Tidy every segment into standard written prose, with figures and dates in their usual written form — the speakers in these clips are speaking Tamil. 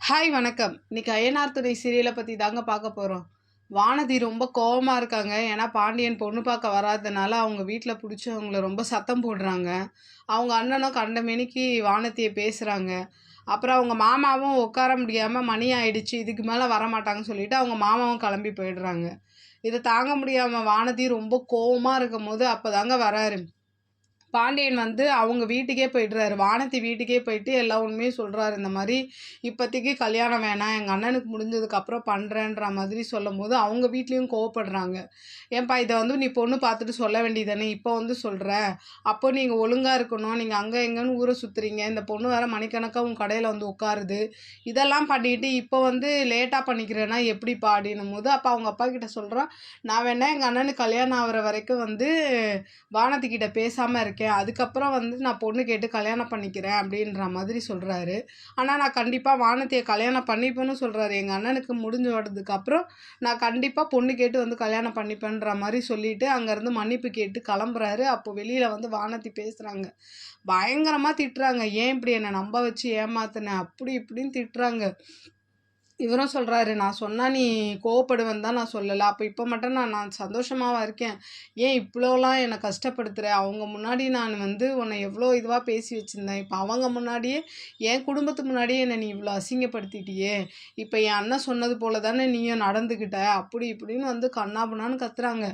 ஹாய் வணக்கம். இன்னைக்கு அய்யனார் துணை சீரியலை பற்றி தாங்க பார்க்க போகிறோம். வானதி ரொம்ப கோவமாக இருக்காங்க. ஏன்னா பாண்டியன் பொண்ணு பார்க்க வராதனால அவங்க வீட்டில் பிடிச்சி அவங்கள ரொம்ப சத்தம் போடுறாங்க. அவங்க அண்ணனும் கண்டமேனிக்கு வானதியை பேசுகிறாங்க. அப்புறம் அவங்க மாமாவும் உட்கார முடியாமல் மணி ஆயிடுச்சு, இதுக்கு மேலே வரமாட்டாங்கன்னு சொல்லிட்டு அவங்க மாமாவும் கிளம்பி போயிடுறாங்க. இதை தாங்க முடியாமல் வானதி ரொம்ப கோவமாக இருக்கும் போது அப்போ தாங்க வராரு பாண்டியன். அவங்க வீட்டுக்கே போயிடுறாரு. வானதி வீட்டுக்கே போயிட்டு எல்லா உண்மையும் சொல்கிறாரு. இந்த மாதிரி இப்போதைக்கு கல்யாணம் வேணாம், எங்கள் அண்ணனுக்கு முடிஞ்சதுக்கப்புறம் பண்ணுறேன்ற மாதிரி சொல்லும் போது அவங்க வீட்லேயும் கோவப்படுறாங்க. ஏன்பா இதை நீ பொண்ணு பார்த்துட்டு சொல்ல வேண்டியதானே, இப்போ சொல்கிற, அப்போ நீங்கள் ஒழுங்காக இருக்கணும், நீங்கள் அங்கே எங்கேன்னு ஊரை சுற்றுறீங்க, இந்த பொண்ணு வேறு மணிக்கணக்காக உங்கள் கடையில் உட்காருது, இதெல்லாம் பண்ணிட்டு இப்போ லேட்டாக பண்ணிக்கிறேன்னா எப்படிப்பா அப்படின்னும் போது அப்போ அவங்க அப்பா கிட்ட சொல்கிறான், நான் வேணா எங்கள் அண்ணனுக்கு கல்யாணம் ஆகிற வரைக்கும் வானதி கிட்ட பேசாமல் இருக்கேன், அதுக்கப்புறம் நான் பொண்ணு கேட்டு கல்யாணம் பண்ணிக்கிறேன் அப்படின்ற மாதிரி சொல்கிறாரு. ஆனால் நான் கண்டிப்பாக வானதியை கல்யாணம் பண்ணிப்பேன்னு சொல்கிறாரு. எங்கள் அண்ணனுக்கு முடிஞ்சு வர்றதுக்கப்புறம் நான் கண்டிப்பாக பொண்ணு கேட்டு கல்யாணம் பண்ணிப்பேன்ற மாதிரி சொல்லிட்டு அங்கேருந்து மன்னிப்பு கேட்டு கிளம்புறாரு. அப்போ வெளியில் வானதி பேசுகிறாங்க, பயங்கரமாக திட்டுறாங்க. ஏன் இப்படி என்னை நம்ப வச்சு ஏமாத்தினேன் அப்படி இப்படின்னு திட்டுறாங்க. இவரும் சொல்கிறாரு, நான் சொன்னால் நீ கோவப்படுவேன் தான் நான் சொல்லலை, அப்போ இப்போ மட்டும் நான் சந்தோஷமாவா இருக்கேன், ஏன் இவ்வளோலாம் என்னை கஷ்டப்படுத்துகிற, அவங்க முன்னாடி நான் உன்னை எவ்வளோ இதுவாக பேசி வச்சுருந்தேன், இப்போ அவங்க முன்னாடியே என் குடும்பத்துக்கு முன்னாடியே என்னை நீ இவ்வளோ அசிங்கப்படுத்திட்டியே, இப்போ என் அண்ணன் சொன்னது போல தானே நீயும் நடந்துக்கிட்ட அப்படி இப்படின்னு கண்ணாபுண்ணான்னு கத்துறாங்க.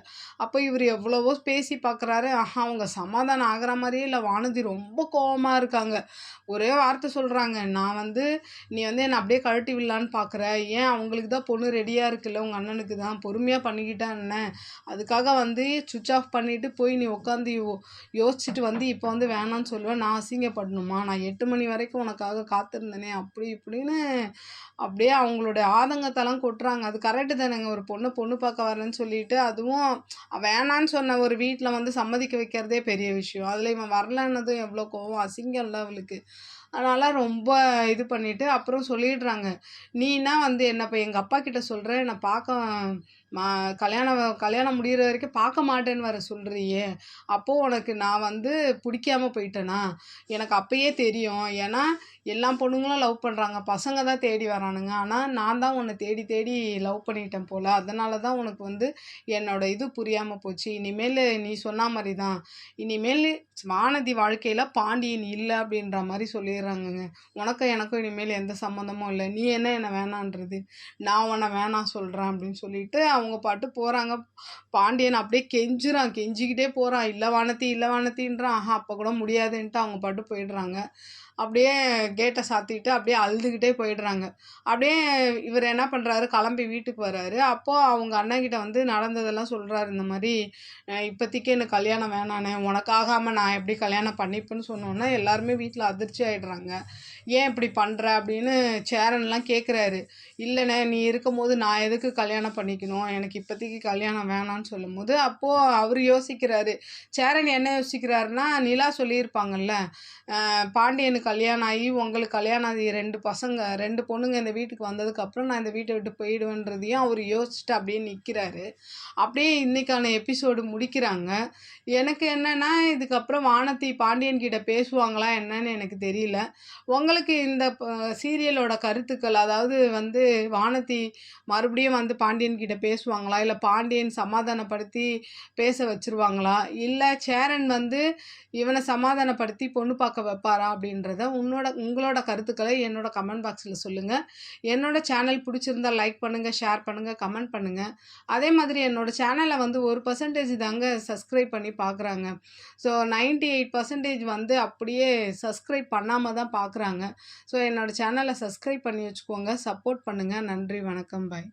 அப்போ இவர் எவ்வளவோ பேசி பார்க்குறாரு. அவங்க சமாதானம் ஆகிற மாதிரியே இல்லை. வானதி ரொம்ப கோபமாக இருக்காங்க. ஒரே வார்த்தை சொல்கிறாங்க, நான் நீ என்னை அப்படியே கழட்டி விடலான்னு பார்க்குற, ஏன் அவங்களுக்கு தான் பொண்ணு ரெடியாக இருக்குல்ல, உங்கள் அண்ணனுக்கு தான் பொறுமையாக பண்ணிக்கிட்டா என்ன, அதுக்காக சுவிட்ச் ஆஃப் பண்ணிவிட்டு போய் நீ உட்காந்து யோசிச்சுட்டு இப்போ வேணான்னு சொல்லுவேன், நான் அசிங்கப்படணுமா, நான் 8 மணி வரைக்கும் உனக்காக காத்திருந்தேனே அப்படி இப்படின்னு அப்படியே அவங்களுடைய ஆதங்கத்தெல்லாம் கொட்டுறாங்க. அது கரெக்டு தானேங்க, ஒரு பொண்ணு பார்க்க வரேன்னு சொல்லிட்டு அதுவும் வேணான்னு சொன்ன ஒரு வீட்டில் சம்மதிக்க வைக்கிறதே பெரிய விஷயம். அதில் இவன் வரலன்னதும் எவ்வளோ கோவம், அசிங்கம் இல்லை அவளுக்கு. அதனால் ரொம்ப இது பண்ணிவிட்டு அப்புறம் சொல்லிடுறாங்க, நீனா என்ன இப்போ எங்கள் அப்பா கிட்ட சொல்கிற, என்னை பார்க்க கல்யாணம் முடிகிற வரைக்கும் பார்க்க மாட்டேன்னு வர சொல்கிறியே, அப்போது உனக்கு நான் பிடிக்காம போயிட்டேனா, எனக்கு அப்பயே தெரியும், ஏன்னா எல்லா பொண்ணுங்களும் லவ் பண்ணுறாங்க, பசங்க தான் தேடி வரானுங்க, ஆனால் நான் தான் உன்னை தேடி தேடி லவ் பண்ணிட்டேன் போல், அதனால தான் உனக்கு என்னோட இது புரியாமல் போச்சு, இனிமேல் நீ சொன்ன மாதிரி தான், இனிமேல் வானதி வாழ்க்கையில் பாண்டியன் இல்லை அப்படின்ற மாதிரி சொல்லிடுறாங்கங்க. உனக்கும் எனக்கும் இனிமேல் எந்த சம்மந்தமும் இல்லை, நீ என்னை வேணான்றது, நான் உன்னை வேணாம் சொல்கிறேன் அப்படின்னு சொல்லிட்டு அவங்க பாட்டு போகிறாங்க. பாண்டியன் அப்படியே கெஞ்சிக்கிட்டே போகிறான், இல்லை வானத்தின்றான். அப்போ கூட முடியாதுன்ட்டு அவங்க பாட்டு போயிடுறாங்க. அப்படியே கேட்டை சாத்திட்டு அப்படியே அழுதுகிட்டே போயிடுறாங்க. அப்படியே இவர் என்ன பண்ணுறாரு, கிளம்பி வீட்டுக்கு வர்றாரு. அப்போது அவங்க அண்ணன்கிட்ட நடந்ததெல்லாம் சொல்கிறாரு. இந்த மாதிரி இப்போதைக்கு எனக்கு கல்யாணம் வேணானே, உனக்காகாமல் நான் எப்படி கல்யாணம் பண்ணிப்பேன்னு சொன்னோன்னே எல்லாருமே வீட்டில் அதிர்ச்சி ஆகிடுறாங்க. ஏன் இப்படி பண்ணுற அப்படின்னு சேரன்லாம் கேட்குறாரு. இல்லைண்ணே, நீ இருக்கும்போது நான் எதுக்கு கல்யாணம் பண்ணிக்கணும், எனக்கு இப்போதைக்கு கல்யாணம் வேணான்னு சொல்லும்போது அப்போது அவர் யோசிக்கிறாரு. சேரன் என்ன யோசிக்கிறாருன்னா, நிலா சொல்லியிருப்பாங்கல்ல, பாண்டியனுக்கு கல்யாணம் ஆகி உங்களுக்கு கல்யாணம் ஆகி 2 பொண்ணுங்க இந்த வீட்டுக்கு வந்ததுக்கப்புறம் நான் இந்த வீட்டை விட்டு போயிடுவேன்றதையும் அவர் யோசிச்சுட்டு அப்படியே நிற்கிறாரு. அப்படியே இன்றைக்கான எபிசோடு முடிக்கிறாங்க. எனக்கு என்னென்னா, இதுக்கப்புறம் வானதி பாண்டியன் கிட்ட பேசுவாங்களா என்னன்னு எனக்கு தெரியல. உங்களுக்கு இந்த சீரியலோட கருத்துக்கள், அதாவது வானதி மறுபடியும் பாண்டியன் கிட்ட பேசுவாங்களா, இல்லை பாண்டியன் சமாதானப்படுத்தி பேச வச்சுருவாங்களா, இல்லை சேரன் இவனை சமாதானப்படுத்தி பொண்ணு பார்க்க வைப்பாரா அப்படின்றத உங்களோட கருத்துக்களை என்னோட கமெண்ட் பாக்ஸில் சொல்லுங்கள். என்னோட சேனல் பிடிச்சிருந்தா லைக் பண்ணுங்கள், ஷேர் பண்ணுங்கள், கமெண்ட் பண்ணுங்கள். அதே மாதிரி என்னோட சேனலை 1% தாங்க சப்ஸ்கிரைப் பண்ணி பார்க்குறாங்க. ஸோ 98% அப்படியே சப்ஸ்கிரைப் பண்ணாமல் தான் பார்க்குறாங்க. ஸோ என்னோட சேனலை சப்ஸ்கிரைப் பண்ணி வச்சுக்கோங்க, சப்போர்ட் பண்ணுங்கள். நன்றி, வணக்கம், பாய்.